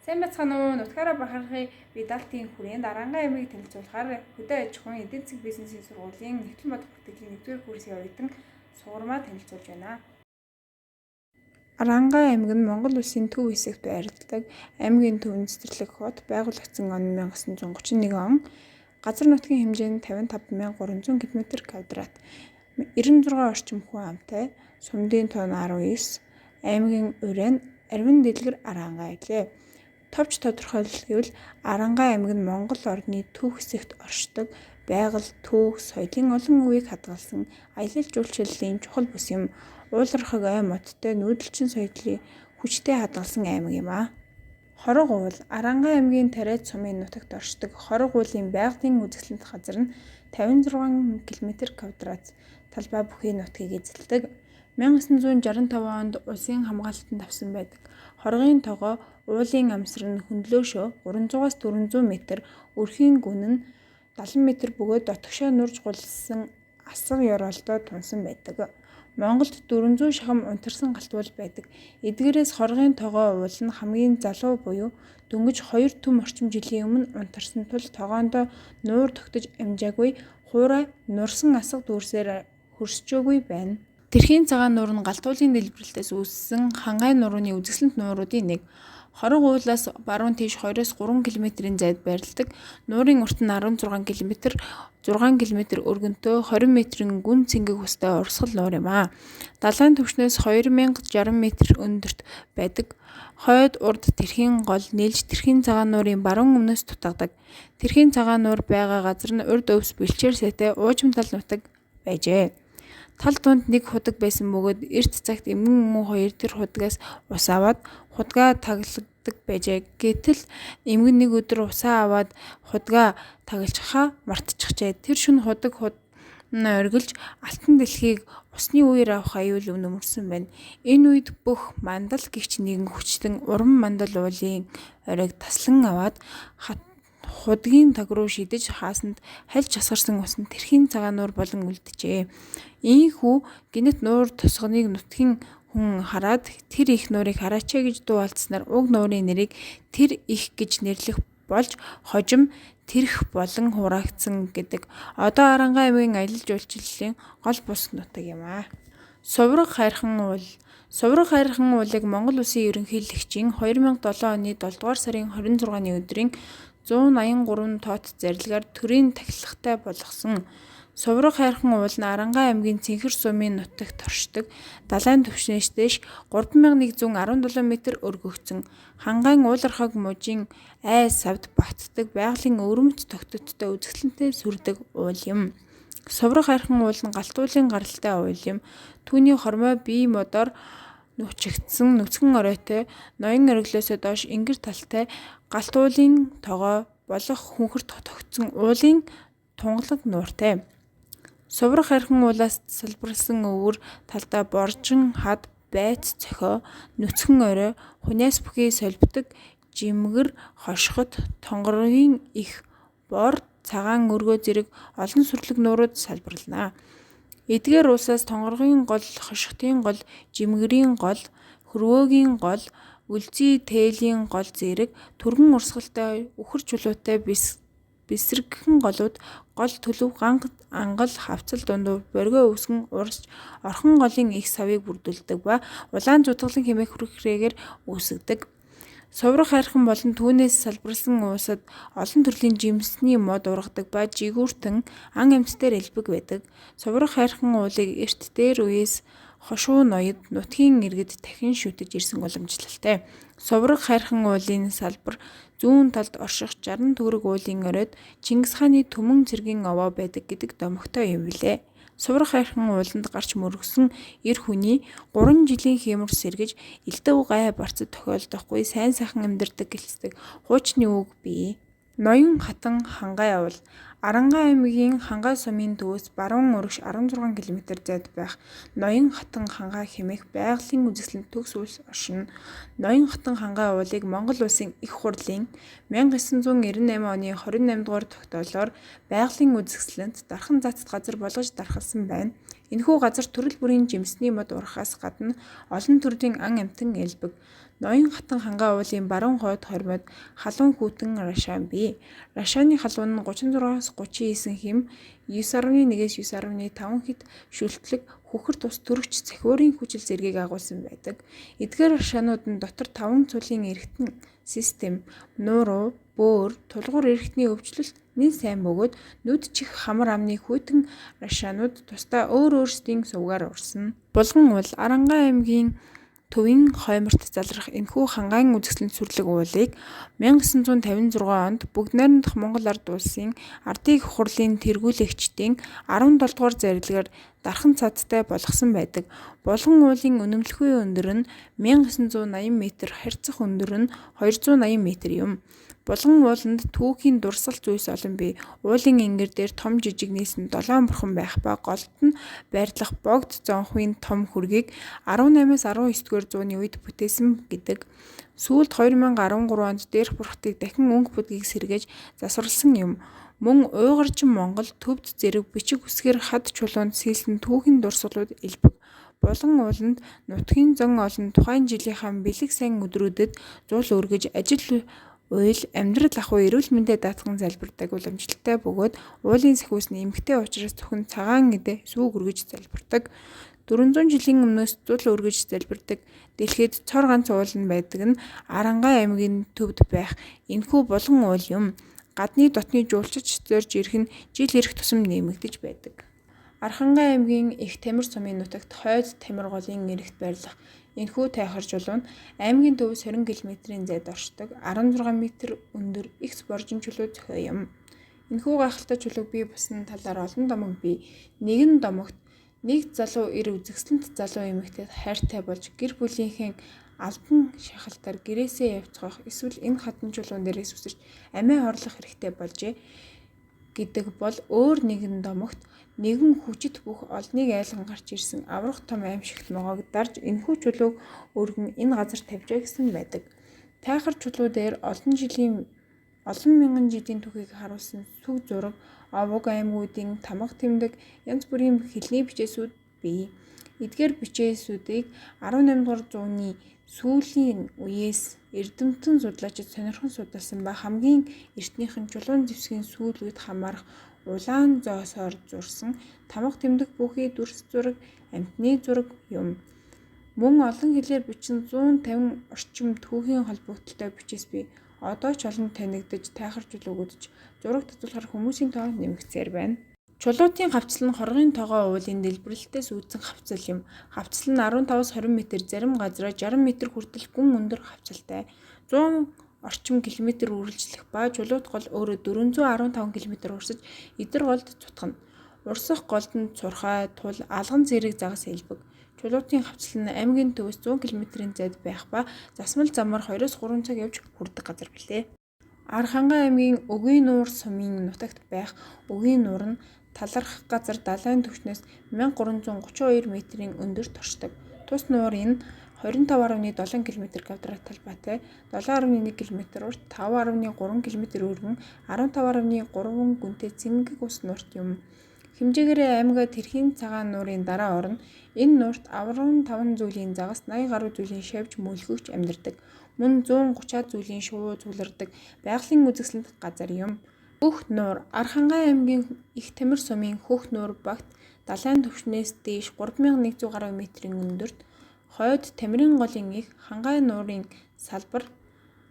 Сайн бацхан уу, нутгаараа бахархын видалтын хүрээнд Арангаа аймгийг танилцуулахаар хөдөө аж ахуйн эдийн засгийн бизнесийн сургуулийн нэгтлэн бодох бүртгэлийн 1-р курсын оюутан суурмаа танилцуулж байна. Арангаа аймаг нь Монгол улсын төв хэсэгт байрладаг аймгийн төвийн цэцэрлэг хот байгуулагдсан он 1931 он. Газар нутгийн хэмжээ нь 55,300 км², 96 орчим хүн амтай, сумдын тонн 19, аймгийн уран Арвин дэлгэр Арангаа айлээ. Товч тодорхойлвол Арангаа аймаг нь Монгол орны төв хэсэгт оршдог байгаль, түүх, соёлын олон үеийг хадгалсан аялал жуулчлалын чухал бүс юм. Уулархаг ой модтой нүүдэлчин соёлын хүчтэй хадгалсан аймаг юм а. Хорог уул Арангаа аймгийн Тариад сумын нутагт оршдог хорог уулын байгалийн үзэсгэлэнт газар нь 56 км², талбай бүхий нутгийг эзэлдэг. 1965 онд улсын хамгаалалтанд авсан байдаг. Хорогын тогоо уулын амсар нь хөндлөөшөө 300-аас 400 м, өрхийн гүн нь 70 м бөгөөд дотгошоо нурж гулсан асар ёроолтой тунсан байдаг. Монголд 400 шахам унтарсан галтуул байдаг. Эдгээрээс хорогын тогоо уул нь хамгийн залуу буюу дөнгөж 2 түм орчим жилийн өмнө унтарсан тул тогоондоо нуур тогтож амжаагүй хуурай нурсан асга дүүрсээр хөрсчөөгүй байна. Тэрхийн цагаан нуур нь галтуулын дэлбэрэлтээс үүссэн хангай нурууны үзэсгэлэнт нууруудын нэг. Хорог уулаас баруун тийш 2-3 км-ийн зайд байрладаг. Нуурын урт нь 16 км, 6 км өргөнтөө 20 м-ийн гүн цэнгэг устай урсгал нуур юм а. Далайн түвшнээс 2060 м өндөрт байдаг. Хойд урд тэрхийн гол нийлж тэрхийн цагаан нуурын баруун өмнөөс дутагдав. Тэрхийн цагаан нуур байгаа газар нь урд өвс бэлчээр сайтай уужим тал нутаг байжээ. Тал дунд нэг худаг байсан бөгөөд эрт цагт эмгэн муу хоёр тэр худагаас ус аваад худгаа таглагдаг байжээ. Гэтэл эмгэн нэг өдөр усаа аваад худгаа таглахаа мартчихжээ. Тэр шөнө худаг оргилж алтан дэлхийг усны үеэр авах аюул өмөрсөн байна. Энэ үед бүх мандал гихч нэгэн хүчтэн уран мандал уулын оройг таслан аваад худгийн таг руу шидэж хаасанд хальж асгарсан ус нь тэрхийн цагаан нуур болон үлджээ. Ийхүү гинэт нуур тосгоныг нутгийн хүн хараад тэр их нуурыг хараачаа гэж дуу алдснаар уг нуурын нэрийг тэр их гэж нэрлэх болж хожим тэрх болон хураагдсан гэдэг. Одоо Арангаа аймгийн аялал жуулчлалын гол бус нутаг юм а. Сувраг хайрхан уул. Сувраг хайрхан уулыг Монгол улсын ерөнхийлөгчийн 2007 оны 7 дугаар сарын 26-ны өдрийн 183 тоот зарилгаар төрийн тахилгатай болгосон. Сувраг хайрхан уул нь Арангаа аймгийн Цэнхэр сумын нутагт оршдог. Далайн түвшнээс дэш 3117 м өргөгдсөн. Хангайн уулархаг мужийн айс савд баттдаг байгалийн өвөрмөц тогтцтой үзэсгэлэнтэй сүрдэг уул юм. Сувраг хайрхан уул нь галтуулын гаралтай уул юм. Түүний хормой бие модоор нүчигдсэн нүцгэн оройтой, ноён ориглоосоо доош ингэр талтай галтуулын тогоо болох хүнхэрт тогтсон уулын тунгалаг нууртай. Сувраг хайрхан уулаас салбарласан өвөр талдаа боржин хад байц цохио, нүцгэн орой, хуниас бүхий солбдог жимгэр хошхот, тонгорын их бор, цагаан өргөө зэрэг олон сүрлэг нуурууд салбарлана. Эдгээр улсаас тонгорын гол, хошхотын гол, жимгэрийн гол, хөрвөөгийн гол, үлзий тээлийн гол зэрэг түргэн урсгалтай үхэр чулуутай бэсрэгхэн голууд гол төлөв ганг ангал хавцал дундуур боргоо өвсгөн урсж орхон голын их савыг бүрдүүлдэг ба улаан зутгалан хэмээх хүрхрээгээр үүсгдэг. Сувраг хайрхан болон түүнээс салбарласан уусад олон төрлийн жимсний мод ургадаг ба жигүүртэн ан амьтдаар элбэг байдаг. Сувраг хайрхан уулыг эрт дээр үеэс хошуу ноёд нутгийн иргэд дахин шүтэж ирсэн уламжлалтай. Сувраг хайрхан уулын салбар зүүн талд орших 60 төгрөг уулын оройд Чингис хааны түмэн цэргийн овоо байдаг гэдэг домогтой юм билээ. Сувраг хайрхан ууланд гарч мөргсөн эр хүний 3 жилийн хэмэр сэргэж элдэв гай барцад тохиолдохгүй сайн сайхан амьдардаг гэлцдэг хуучны үг бий. Ноён хатан хангай уул Арангаа аймгийн Хангай сумын төвөөс баруун өргөш 16 км зайд байх Ноён хатан хангай хэмээх байгалийн үзэсгэлэнт төгс улс оршино. Ноён хатан хангай уулыг Монгол улсын их хурлын 1998 оны 28 дугаар тогтоолоор байгалийн үзэсгэлэнт дархан цацд газар болгож дархалсан байна. Энэхүү газар төрөл бүрийн жимсний мод урахаас гадна олон төрлийн ан амьтан элбэг. Ноён хатан хангаа уулын баруун хойд хормойд халуун хүйтэн рашаан бий. Рашааны халуун нь 36-аас 39 хэм 9.1-ээс 9.5 хэд шүлтлэг хөхөр тус төрөгч цахиурын хүчил зэргийг агуулсан байдаг. Эдгээр рашаанууд нь дотор 5 цулын эргэтэн систем, нууруу, бөөр, тулгуур эргэтний өвчлөлт нэн сайн бөгөөд нүд чих хамар амны хүйтэн рашаанууд тусдаа өөр өөрсдийн сувгаар урсна. Булган уул Арангаа аймгийн Төвийн хойморт залрах энэхүү хангаан үзэсгэлэн сүрлэг уулыг 1956 онд Бүгд найрамдах Монгол Ард улсын ардын их хурлын тэргүүлэгчдийн 17 дугаар зарилгаар дархан цадтай болгосон байдаг. Булган уулын үнэмлэхүйн өндөр нь 1980 м, харьцах өндөр нь 280 м юм. Булган ууланд түүхийн дурсал зүйлс олон бий. Уулын энгэр дээр том жижиг нийсэн 7 бурхан байх ба голд нь байрлах богд зонхын том хүргийг 18-аас 19-р зууны үед бүтээсэн гэдэг. Сүүлд 2013 онд дээрх бурхтыг дахин өнгө бүдгийг сэргээж засварласан юм. Мөн Уйгурчин Монгол төвд зэрэг бичиг үсгээр хад чулуунд сэлсэн түүхийн дурсгалууд элбэг. Булган ууланд нутгийн зон олон тухайн жилийнхаа бэлэг сайн өдрүүдэд зуул өргөж ажил уйл амьдрал ахуй эрүүл мэндэд даатган залбирдаг уламжлалтай бөгөөд уулын сэхүүсний эмхтэй учраас зөвхөн цагаан эдэ сүүг өргөж залбирдаг. 400 жилийн өмнөөс зул өргөж залбирдаг. Дэлхийд цор ганц уул нь байдаг нь Арангаа аймгийн төвд байх энэхүү булган уул юм. Гадны дотны жуулчиж зорж ирэх нь жил ирэх тусам нэмэгдэж байдаг. Архангай аймгийн Их Тамир сумын нутагт хойд Тамир голын эрэгт байрлах энэхүү тайхар чулуу нь аймгийн төвөөс 20 км-ийн зайд оршдог 16 м өндөр X боржин чулуу зохио юм. Энэхүү гайхалтай чулууг бий болсон талаар олон домог бий. Нэгэн домогт нэг залуу эр үзэсгэлэнт залуу эмэгтэйд хайртай болж гэр бүлийнхээ албан шахалтаар гэрээсээ явцгаах эсвэл энэ хатан чулуун дээрээс үсэрч амиа хорлох хэрэгтэй болжээ гэдэг бол өөр нэгэн домогт нэгэн хүчит бүх олныг айлган гарч ирсэн аврах том аимшигт ногоог дарж энэхүү чулууг өргөн энэ газар тавьжээ гэсэн байдаг. Тайхар чулуу дээр олон мянган жилийн түүхийг харуулсан сүг зураг, овог аймагуудын тамга тэмдэг янз бүрийн хэлний бичээсүүд бий. Эдгээр бичээсүүдийг 18 дугаар зууны сүүлийн үеэс эрдэмтэн судлаачид сонирхон судалсан ба хамгийн эртнийхэн чулуун зэвсгийн сүүл үед хамаарах улаан зоосоор зурсан тамга тэмдэг бүхий дүрс зураг, амьтны зураг юм. Мөн олон хэлээр бичсэн 150 орчим түүхийн холбогдолтой бичээс бий. Одоо ч олон танигдаж тайхар чулуугуудж зураг татуулахаар хүмүүсийн тоо нэмэгдсээр байна. Чулуутын хавцал нь хоргын тогоо уулын дэлбэрэлтээс үүдсэн хавцал юм. Хавцал нь 15-аас 20 м, зарим газраа 60 м хүртэл гүн өндөр хавцалтай. 100 орчим км үргэлжлэх ба чулуут гол өөрөө 415 км урсаж эдэр голд цутгана. Урсах голд нь цурхай, тул, алган зэрэг загас элбэг. Чулуутын хавцал нь аймгийн төвөөс 100 км-ийн зайд байх ба засмал замаар 2-3 цаг явж хүрдэг газар билээ. Архангай аймгийн Өгийн нуур сумын нутагт байх Өгийн нуур нь талархах газар далайн түвшнээс 1332 м-ийн өндөрт оршдог. Тус нуурын 25.7 км квадрат талбайтай, 7.1 км урт, 5.3 км өргөн, 15.3 гүнтэй цэнгэг ус нуурт юм. Хэмжээгээрээ аймгаа тэрхийн цагаан нуурын дараа орно. Энэ нуурт 15 зүйлийн загас 80 гаруй зүйлийн шавж мөлгөгч амьдардаг. Мөн 130 зүйлийн шувуу цуглардаг байгалийн үзэсгэлэнт газар юм. Хөх нуур Архангай аймгийн Их Тамир сумын Хөх нуур багт далайн түвшнээс дээш 3100 гаруй метрийн өндөрт хойд Тамирын голын их Хангай нуурын салбар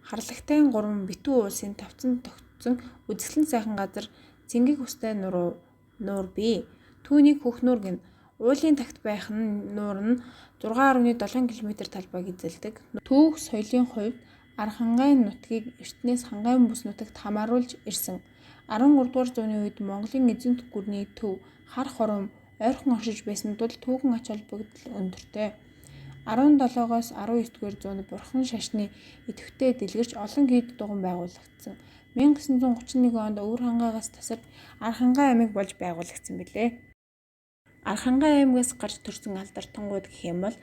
харлагтай 3 битүү уулсын тавцан тогтсон үзэсгэлэн сайхан газар цэнгэг устай нуур бий. Түүнийг Хөх нуур гэнэ. Уулын тагт байх нуур нь 6.7 км талбайг эзэлдэг. Түүх соёлын хувьд Архангай нутгийг эртнээс Хангайн бүс нутагт хамааруулж ирсэн. 13 дугаар зууны үед Монголын эзэнт гүрний төв хар хором ойрхон оршиж байсан тул түүхэн ач холбогдол өндөртэй. 17-оос 19-р зуунд бурхан шашны идэвхтэй дэлгэрч олон хэд дуган байгуулагдсан. 1931 онд Өвөр хангайгаас тасарч Архангай аймаг болж байгуулагдсан билээ. Архангай аймагаас гарч төрсэн алдартангууд гэх юм бол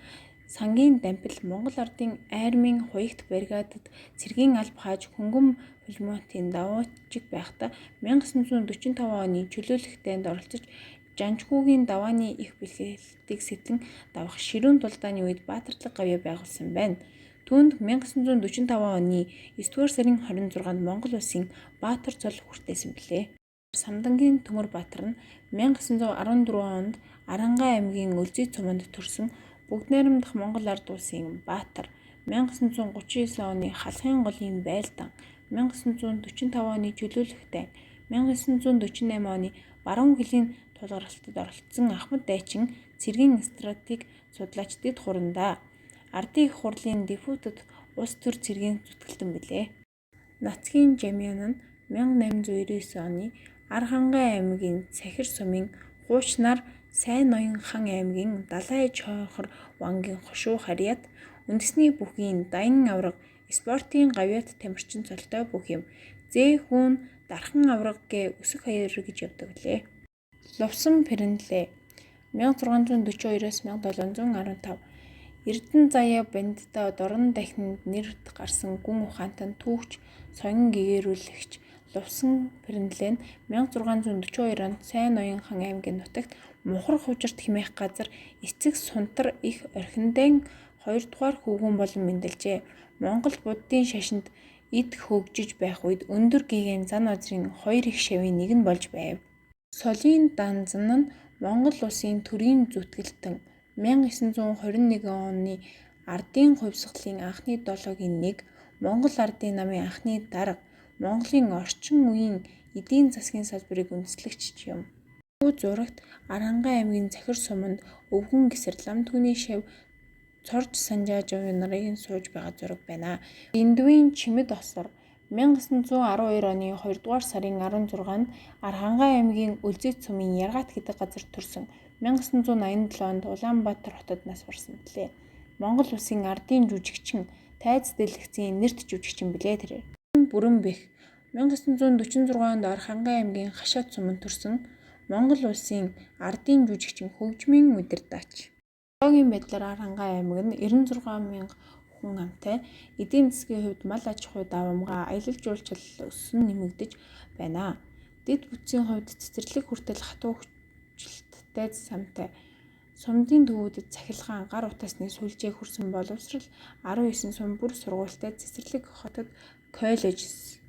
Сангийн дампил Монгол ардын армийн хуягт бригадад цэргийн алба хааж хөнгөн племонтын давуучиг байхдаа 1945 оны чөлөөлөх дайнд оролцож Жанжгуугийн давааны их бэлгэлтийг сэтгэн давах ширүүн тулдааны үед баатарлаг гавья байгуулсан байна. Түүнд 1945 оны 9-р сарын 26-нд Монгол улсын Баатар цол хүртээсэн билээ. Самдангийн Төмөр Баатар нь 1914 онд Арангай аймгийн Өлзий цуманд төрсөн бүгд найрамдах Монгол ард улсын Баатар, 1939 оны Халахын голын байлдан, 1945 оны чөлөөлөх дайн, 1948 оны баруун хилийн тулгаралтад оролцсон Ахмад дайчин цэргийн стратеги судлаач Дэд Хурандаа Ардын их хурлын депутат улс төр цэргийн зүтгэлтэн билээ. Нацгийн Жамиан нь 1899 оны Архангай аймгийн Цахир сумын хуучнаар Сайн ноён хан аймгийн Далай Чойхор вангийн хошуу харьяат үндэсний бүхий Даян авраг спортын гавьяат тамирчин цолтой бүх юм зээ хүүн дархан авраг гэ өсөх хаяр гэж явдаг лээ. Лувсан Пэрэнлээ 1642-оос 1715 Эрдэнэ заяа бандта дорн дахинд нэрд гарсан гүн ухаантан түүхч соён гэгэрүүлэгч Лувсан Пэрэнлээ нь 1642 онд Сайн ноён хан аймгийн нутагт Мухар хувжирт хэмээх газар эцэг сунтар их орхиндын 2 дугаар хүүгэн болон мэндэлжээ. Монгол буддын шашинд эд хөгжиж байх үед өндөр гэгээн зан азрын 2 их шавийн нэг нь болж байв. Солын данзан нь Монгол улсын төрийн зүтгэлтэн 1921 оны ардын хувьсгалын анхны долоогийн нэг, Монгол ардын намын анхны дарга, Монголын орчин үеийн эдийн засгийн салбарыг үндэслэгч юм. Бүү зурагт Арангай аймгийн Цахир суманд өвгөн гисэр лам түүний шав цорж санжаажав нарын сууж байгаа зураг байна. Эндүийн чимэд осор 1912 оны 2 дугаар сарын 16-нд Архангай аймгийн Өлзий цумын Яргаат гэдэг газар төрсөн. 1987 онд Улаанбаатар хотод нас барсан билээ. Монгол улсын ардын жүжигчин, тайз дэлгэцийн нэрт жүжигчин билээ тэр. Бүрэн бэх 1946 онд Архангай аймгийн Хашаат суманд төрсөн. Монгол улсын ардын жүжигчин, хөгжмийн удирдаач. Одоогийн байдлаар Архангай аймаг нь 96,000 хүн амтай, эдийн засгийн хувьд мал аж ахуй давамгай аялал жуулчлал өссөн нэмэгдэж байна. Дэд бүтцийн хувьд цэцэрлэг хүртэл хатуу хүчилттэй самтай. Сумдын төвүүдэд цахилгаан гар утасны сүлжээ хүрсэн боловсрал 19 сум бүр сургуультай цэцэрлэг хотод коллеж,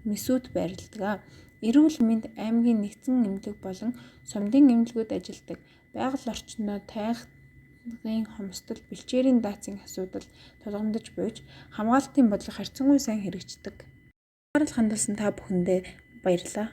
мэсүүд байрладаг. Эрүүл мэнд аймгийн нэгдсэн эмнэлэг болон сумдын эмнэлгүүд ажилладаг. Байгаль орчиндөө тайгын хомсдол, бэлчээрийн даацын асуудал тулгамдж буйж хамгаалалтын бодлого харьцангуй сайн хэрэгждэг. Анхаарал хандуулсан та бүхэндээ баярлалаа.